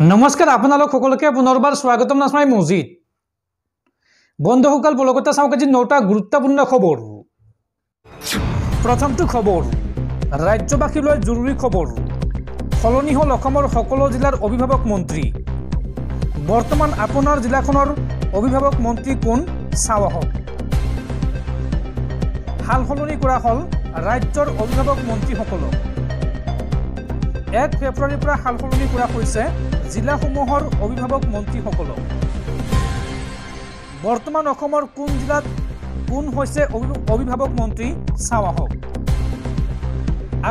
নমস্কাৰ আপোনালোক সকলোকে পুনৰবাৰ স্বাগতম নাছমাই মজিদ বন্ধুসকল বলগতে চাওক আজি 9টা গুৰুত্বপূৰ্ণ খবৰ। প্ৰথমটো খবৰ ৰাজ্যবাসীলৈ জৰুৰী খবৰ সলনি হল অসমৰ সকলো জিলাৰ অভিভাৱক মন্ত্ৰী। বৰ্তমান আপোনাৰ জিলাখনৰ অভিভাৱক মন্ত্ৰী কোন চাও আহক। হাল সলনি কৰা হল ৰাজ্যৰ অভিভাৱক মন্ত্ৰীসকলক। 1 ফেব্ৰুৱাৰীৰ পৰা হাল সলনি কৰা হৈছে জিলাসমূহৰ অভিভাৱক মন্ত্ৰীসকলক। বৰ্তমান অসমৰ কোন জিলাত কোন হৈছে অভিভাৱক মন্ত্ৰী চাও আহক।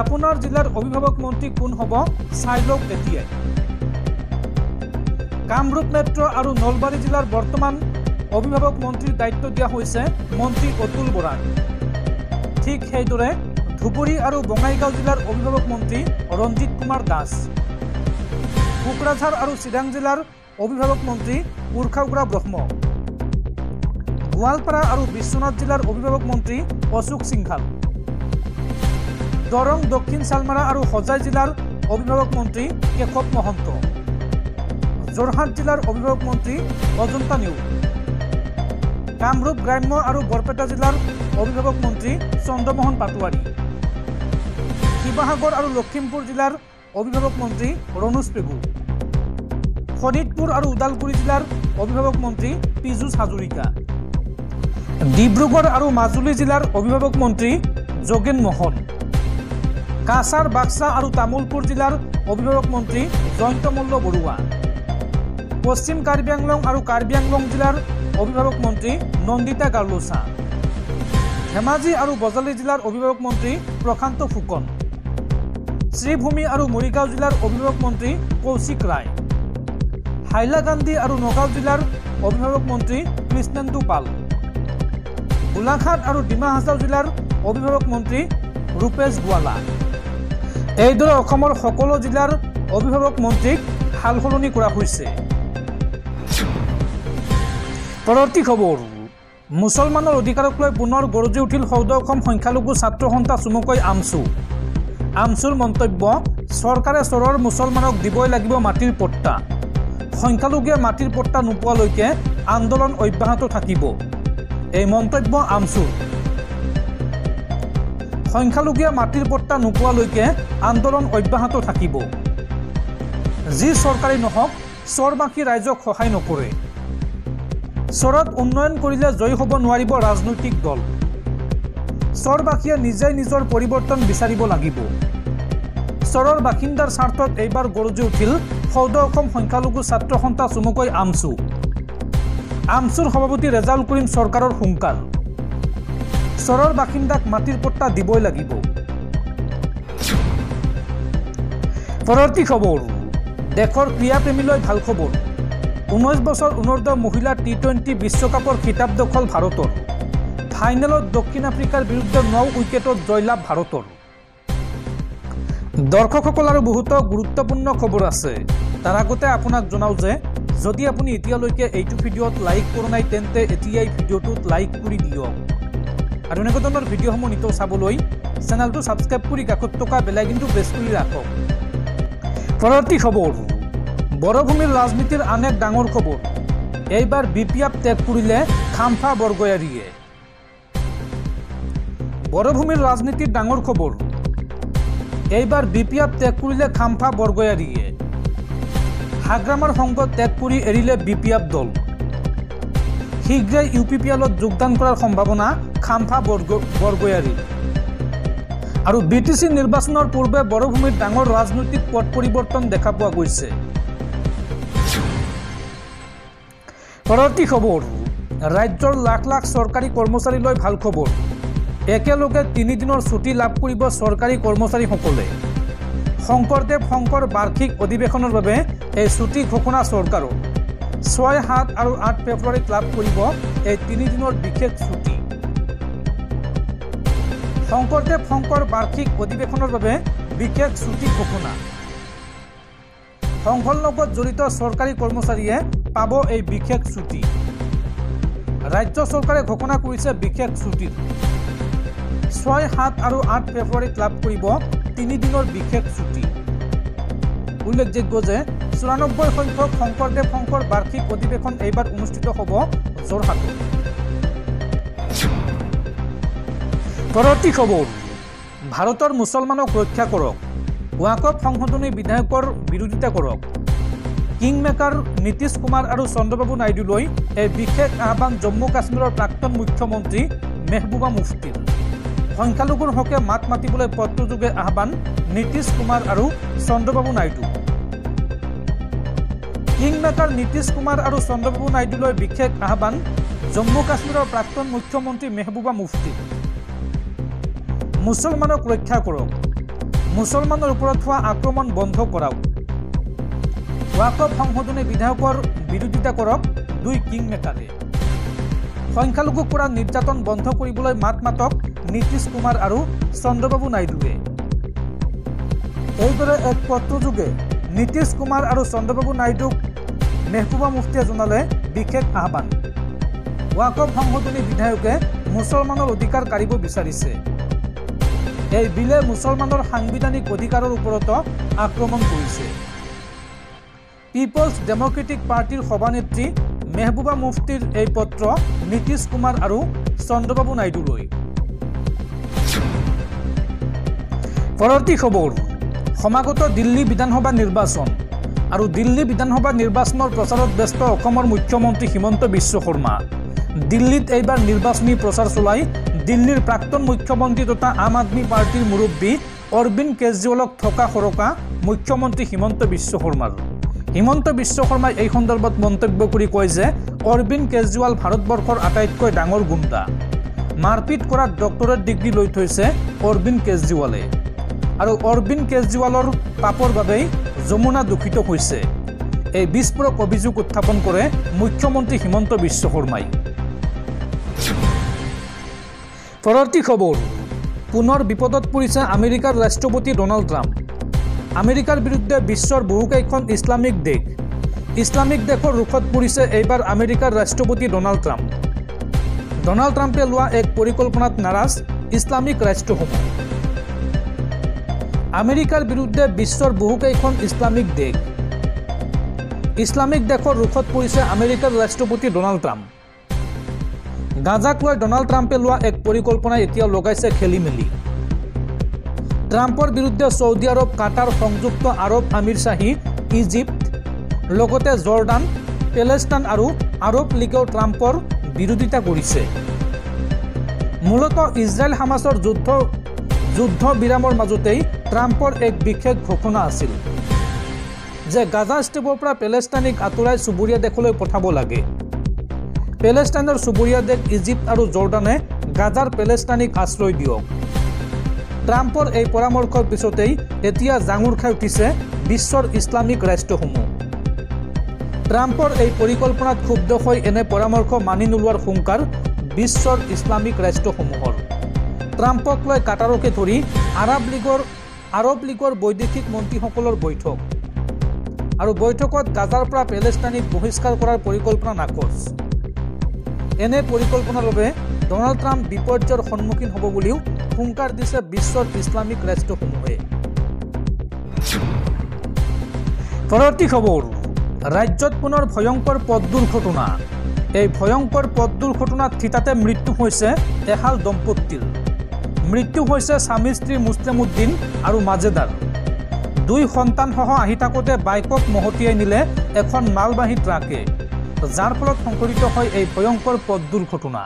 আপোনাৰ জিলাৰ অভিভাৱক মন্ত্ৰী কোন হ'ব চাই লওক এতিয়া। কামৰূপ মেট্ৰ আৰু নলবাৰী জিলাৰ বৰ্তমান অভিভাৱক মন্ত্ৰীৰ দায়িত্ব দিয়া হৈছে মন্ত্ৰী অতুল বৰাক। ঠিক সেইদৰে ধুবুৰী আৰু বঙাইগাঁও জিলাৰ অভিভাৱক মন্ত্ৰী ৰঞ্জিত কুমাৰ দাস। কোকৰাঝাৰ আৰু চিৰাং জিলাৰ অভিভাৱক মন্ত্ৰী উৰ্খাউৰা ব্ৰহ্ম। গোৱালপাৰা আৰু বিশ্বনাথ জিলাৰ অভিভাৱক মন্ত্ৰী অশোক সিংঘাল। দৰং দক্ষিণ চালমাৰা আৰু হোজাই জিলাৰ অভিভাৱক মন্ত্ৰী কেশৱ মহন্ত। যোৰহাট জিলাৰ অভিভাৱক মন্ত্ৰী অজন্তা নেওগ। কামৰূপ গ্ৰাম্য আৰু বৰপেটা জিলাৰ অভিভাৱক মন্ত্ৰী চন্দ্ৰমোহন পাটোৱাৰী। শিৱসাগৰ আৰু লখিমপুৰ জিলাৰ অভিভাৱক মন্ত্ৰী ৰণোজ পেগু। শোণিতপুৰ আৰু ওদালগুৰি জিলাৰ অভিভাৱক মন্ত্ৰী পীযুষ হাজৰিকা। ডিব্ৰুগড় আৰু মাজুলী জিলাৰ অভিভাৱক মন্ত্ৰী যোগেন মোহন। কাছাৰ বাক্সা আৰু তামুলপুৰ জিলাৰ অভিভাৱক মন্ত্ৰী জয়ন্ত মল্ল বৰুৱা। পশ্চিম কাৰ্বি আংলং আৰু কাৰ্বি আংলং জিলাৰ অভিভাৱক মন্ত্ৰী নন্দিতা গাৰ্লোচা। ধেমাজি আৰু বজালী জিলাৰ অভিভাৱক মন্ত্ৰী প্ৰশান্ত ফুকন। শ্ৰীভূমি আৰু মৰিগাঁও জিলাৰ অভিভাৱক মন্ত্ৰী কৌশিক ৰায়। হাইলাকান্দি আৰু নগাঁও জিলাৰ অভিভাৱক মন্ত্ৰী কৃষ্ণেন্দু পাল। গোলাঘাট আৰু ডিমা হাছাও জিলাৰ অভিভাৱক মন্ত্ৰী ৰূপেশ গোৱালা। এইদৰে অসমৰ সকলো জিলাৰ অভিভাৱক মন্ত্ৰীক হাল সলনি কৰা হৈছে। পৰৱৰ্তী খবৰ মুছলমানৰ অধিকাৰক লৈ পুনৰ গৰজি উঠিল সৌদ অসম সংখ্যালঘু ছাত্ৰ সন্থা চমুকৈ আমছু। আমছুৰ মন্তব্য চৰকাৰে চৰৰ মুছলমানক দিবই লাগিব মাটিৰ পট্টা। সংখ্যালঘুৱে মাটিৰ পট্টা নোপোৱালৈকে আন্দোলন অব্যাহত থাকিব। এই মন্তব্য আমছুৰ। সংখ্যালঘুৱে মাটিৰ পট্টা নোপোৱালৈকে আন্দোলন অব্যাহত থাকিব। যি চৰকাৰী নহওক চৰবাসী ৰাইজক সহায় নকৰে। চৰত উন্নয়ন কৰিলে জয়ী হ'ব নোৱাৰিব ৰাজনৈতিক দল। চৰবাসীয়ে নিজেই নিজৰ পৰিৱৰ্তন বিচাৰিব লাগিব। চৰৰ বাসিন্দাৰ স্বাৰ্থত এইবাৰ গৰজি উঠিল সৌদ অসম সংখ্যালঘু ছাত্ৰ সন্থা চমুকৈ আমছু। আমছুৰ সভাপতি ৰেজাউল কৰিম চৰকাৰৰ হুংকাৰ। চৰৰ বাসিন্দাক মাটিৰ পট্টা দিবই লাগিব। পৰৱৰ্তী খবৰ দেশৰ ক্ৰীড়াপ্ৰেমীলৈ ভাল খবৰ। 19 বছৰ অনূৰ্ধ্ব মহিলা টি20 বিশ্বকাপৰ খিতাপ দখল ভাৰতৰ। ফাইনেলত দক্ষিণ আফ্ৰিকাৰ বিৰুদ্ধে 9 উইকেটত জয়লাভ ভাৰতৰ। দৰ্শকসকল আৰু বহুতো গুৰুত্বপূৰ্ণ খবৰ আছে। তাৰ আগতে আপোনাক জনাওঁ যে যদি আপুনি এতিয়ালৈকে এইটো ভিডিঅ'ত লাইক কৰা নাই তেন্তে এতিয়াই ভিডিঅ'টোত লাইক কৰি দিয়ক। আৰু এনেকুৱা ধৰণৰ ভিডিঅ'সমূহ নিতৌ চাবলৈ চেনেলটো ছাবস্ক্ৰাইব কৰি কাষত থকা বেল আইকনটো প্ৰেছ কৰি ৰাখক। পৰৱৰ্তী খবৰ বৰভূমিৰ ৰাজনীতিৰ আন এক ডাঙৰ খবৰ। এইবাৰ BPF ত্যাগ কৰিলে খাম্ফা বৰগয়াৰীয়ে। বৰভূমিৰ ৰাজনীতিৰ ডাঙৰ খবৰ। এইবাৰ BPF ত্যাগ কৰিলে খাম্ফা বৰগয়াৰীয়ে। হাগ্ৰামাৰ সংঘ ত্যাগ কৰি এৰিলে BPF দল। শীঘ্ৰেই UPPLত যোগদান কৰাৰ সম্ভাৱনা খাম্ফা বৰগয়াৰীৰ। আৰু BTC নিৰ্বাচনৰ পূৰ্বে বৰভূমিৰ ডাঙৰ ৰাজনৈতিক পট পৰিৱৰ্তন দেখা পোৱা গৈছে। পৰৱৰ্তী খবৰ ৰাজ্যৰ লাখ লাখ চৰকাৰী কৰ্মচাৰীলৈ ভাল খবৰ। একেলগে 3 দিনৰ ছুটি লাভ কৰিব চৰকাৰী কৰ্মচাৰীসকলে। শংকৰ বাৰ্ষিক অধিৱেশনৰ বাবে এই ছুটি ঘোষণা চৰকাৰৰ। 6, 7 আৰু 8 ফেব্ৰুৱাৰীত লাভ কৰিব এই 3 দিনৰ বিশেষ ছুটি। শংকৰ বাৰ্ষিক অধিৱেশনৰ বাবে বিশেষ ছুটি ঘোষণা। সংঘৰ লগত জড়িত চৰকাৰী কৰ্মচাৰীয়ে পাব এই বিশেষ ছুটি। ৰাজ্য চৰকাৰে ঘোষণা কৰিছে বিশেষ ছুটিৰ। 6, 7 আৰু 8 ফেব্ৰুৱাৰীত লাভ কৰিব 3 দিনৰ বিশেষ ছুটি। উল্লেখযোগ্য যে 94 সংখ্যক শংকৰদেৱ সংঘৰ বাৰ্ষিক অধিৱেশন এইবাৰ অনুষ্ঠিত হ'ব যোৰহাটত। পৰৱৰ্তী খবৰ, ভাৰতৰ মুছলমানক ৰক্ষা কৰক, ৱাকফ সংশোধনী বিধেয়কৰ বিৰোধিতা কৰক। কিং মেকাৰ নীতিশ কুমাৰ আৰু চন্দ্ৰবাবু নাইডুলৈ এই বিশেষ আহ্বান জম্মু কাশ্মীৰৰ প্ৰাক্তন মুখ্যমন্ত্ৰী মেহবুবা মুফতিৰ। সংখ্যালঘুৰ হকে মাত মাতিবলৈ পত্ৰযোগে আহ্বান নীতিশ কুমাৰ আৰু চন্দ্ৰবাবু নাইডু। কিং মেকাৰ নীতিশ কুমাৰ আৰু চন্দ্ৰবাবু নাইডুলৈ বিশেষ আহ্বান জম্মু কাশ্মীৰৰ প্ৰাক্তন মুখ্যমন্ত্ৰী মেহবুবা মুফতি। মুছলমানক ৰক্ষা কৰক, মুছলমানৰ ওপৰত হোৱা আক্ৰমণ বন্ধ কৰাওক, ৱাকফ সংশোধনী বিধেয়কৰ বিৰোধিতা কৰক দুই কিং মেকাৰে। সংখ্যালঘুক কৰা নিৰ্যাতন বন্ধ কৰিবলৈ মাত মাতক নীতিশ কুমাৰ আৰু চন্দ্ৰবাবু নাইডুৱে। এইদৰে এক পত্ৰযোগে নীতিশ কুমাৰ আৰু চন্দ্ৰবাবু নাইডুক মেহবুবা মুফতিয়ে জনালে বিশেষ আহ্বান। ৱাকফ সংশোধনী বিধেয়কে মুছলমানৰ অধিকাৰ কাঢ়িব বিচাৰিছে। এই বিলে মুছলমানৰ সাংবিধানিক অধিকাৰৰ ওপৰতো আক্ৰমণ কৰিছে। পিপলছ ডেমক্ৰেটিক পাৰ্টিৰ সভানেত্ৰী মেহবুবা মুফতিৰ এই পত্ৰ নীতিশ কুমাৰ আৰু চন্দ্ৰবাবু নাইডুলৈ। পৰৱৰ্তী খবৰ, সমাগত দিল্লী বিধানসভা নিৰ্বাচন আৰু দিল্লী বিধানসভা নিৰ্বাচনৰ প্ৰচাৰত ব্যস্ত অসমৰ মুখ্যমন্ত্ৰী হিমন্ত বিশ্ব শৰ্মা। দিল্লীত এইবাৰ নিৰ্বাচনী প্ৰচাৰ চলাই দিল্লীৰ প্ৰাক্তন মুখ্যমন্ত্ৰী তথা আম আদমি পাৰ্টিৰ মুৰব্বী অৰবিন্দ কেজৰিৱালক থকা সৰকা মুখ্যমন্ত্ৰী হিমন্ত বিশ্ব শৰ্মাৰ। হিমন্ত বিশ্ব শৰ্মাই এই সন্দৰ্ভত মন্তব্য কৰি কয় যে অৰবিন্দ কেজৰিৱাল ভাৰতবৰ্ষৰ আটাইতকৈ ডাঙৰ গুণ্ডা। মাৰপিট কৰাত ডক্টৰেট ডিগ্ৰী লৈ থৈছে অৰবিন্দ কেজৰিৱালে আৰু অৰবিন্দ কেজৰিৱালৰ পাপৰ বাবেই যমুনা দূষিত হৈছে। এই বিস্ফোৰক অভিযোগ উত্থাপন কৰে মুখ্যমন্ত্ৰী হিমন্ত বিশ্ব শৰ্মাই। পৰৱৰ্তী খবৰ, পুনৰ বিপদত পৰিছে আমেৰিকাৰ ৰাষ্ট্ৰপতি ডনাল্ড ট্ৰাম্প। আমেৰিকাৰ বিৰুদ্ধে বিশ্বৰ বহুকেইখন ইছলামিক দেশ। ইছলামিক দেশৰ ৰুখত পৰিছে এইবাৰ আমেৰিকাৰ ৰাষ্ট্ৰপতি ডনাল্ড ট্ৰাম্প। ডনাল্ড ট্ৰাম্পে লোৱা এক পৰিকল্পনাত নাৰাজ ইছলামিক ৰাষ্ট্ৰসমূহ। আমেৰিকাৰ বিৰুদ্ধে বিশ্বৰ বহুকেইখন ইছলামিক দেশ। ইছলামিক দেশৰ ৰুখত পৰিছে আমেৰিকাৰ ৰাষ্ট্ৰপতি ডনাল্ড ট্ৰাম্প। গাজাক লৈ ডনাল্ড ট্ৰাম্পে লোৱা এক পৰিকল্পনাই এতিয়া লগাইছে খেলিমেলি। ট্ৰাম্পৰ বিৰুদ্ধে ছৌদি আৰব, কাটাৰ, সংযুক্ত আৰব আমিৰশ্বাহী, ইজিপ্ত, লগতে জৰ্ডান, পেলেষ্টাইন আৰু আৰব লীগেও ট্ৰাম্পৰ বিৰোধিতা কৰিছে। মূলতঃ ইজৰাইল হামাছৰ যুদ্ধ বিৰামৰ মাজতেই ট্ৰাম্পৰ এক বিশেষ ঘোষণা আছিল যে গাজা ষ্ট্ৰীপৰ পৰা পেলেষ্টাইনক আঁতৰাই চুবুৰীয়া দেশলৈ পঠাব লাগে। পেলেষ্টাইনৰ চুবুৰীয়া দেশ ইজিপ্ত আৰু জৰ্ডানে গাজাৰ পেলেষ্টাইনক আশ্ৰয় দিয়ক। ট্ৰাম্পৰ এই পৰামৰ্শৰ পিছতেই এতিয়া জাঙুৰ খাই উঠিছে বিশ্বৰ ইছলামিক ৰাষ্ট্ৰসমূহ। ট্ৰাম্পৰ এই পৰিকল্পনাত ক্ষুব্ধ হৈ এনে পৰামৰ্শ মানি নোলোৱাৰ হুংকাৰ বিশ্বৰ ইছলামিক ৰাষ্ট্ৰসমূহৰ। ট্ৰাম্পক লৈ কাটাৰকে ধৰি আৰব লীগৰ বৈদেশিক মন্ত্ৰীসকলৰ বৈঠক আৰু বৈঠকত গাজাৰ পৰা পেলেষ্টাইনক বহিষ্কাৰ কৰাৰ পৰিকল্পনা নাকচ। এনে পৰিকল্পনাৰ বাবে ডনাল্ড ট্ৰাম্প বিপৰ্যয়ৰ সন্মুখীন হ'ব বুলিও হুংকাৰ দিছে বিশ্বৰ ইছলামিক ৰাষ্ট্ৰসমূহে। পৰৱৰ্তী খবৰ, ৰাজ্যত পুনৰ ভয়ংকৰ পথ দুৰ্ঘটনা। এই ভয়ংকৰ পথ দুৰ্ঘটনাত থিতাতে মৃত্যু হৈছে এহাল দম্পতীৰ। মৃত্যু হৈছে স্বামী স্ত্ৰী মুছলিম উদ্দিন আৰু মাজেদাৰ। দুই সন্তানসহ আহি থাকোঁতে বাইকক মহতিয়াই নিলে এখন মালবাহী ট্ৰাকে, যাৰ ফলত সংঘটিত হয় এই ভয়ংকৰ পথ দুৰ্ঘটনা।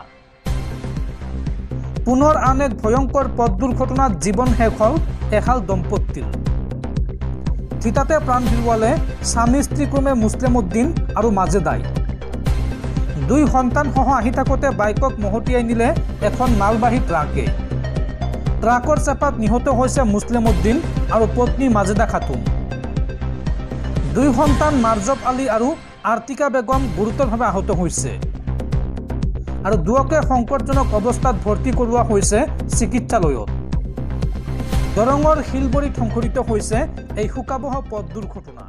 পুনৰ আন এক ভয়ংকৰ পথ দুৰ্ঘটনাত জীৱন শেষ হ'ল এহাল দম্পতীৰ। থিতাতে প্ৰাণ হেৰুৱালে স্বামী স্ত্ৰী ক্ৰমে মুছলিম উদ্দিন আৰু মাজেদাই। দুই সন্তানসহ আহি থাকোঁতে বাইকক মহতিয়াই নিলে এখন মালবাহী ট্ৰাকে। ট্ৰাকৰ চেপাত নিহত হৈছে মুছলিম উদ্দিন আৰু পত্নী মাজেদা খাতুন। দুই সন্তান মাৰ্জব আলী আৰু আৰ্টিকা বেগম গুৰুতৰভাৱে আহত হৈছে আৰু দুয়োকে সংকটজনক অৱস্থাত ভৰ্তি কৰোৱা হৈছে চিকিৎসালয়ত। দৰঙৰ শিলবৰীত সংঘটিত হৈছে এই শোকাবহ পথ দুৰ্ঘটনা।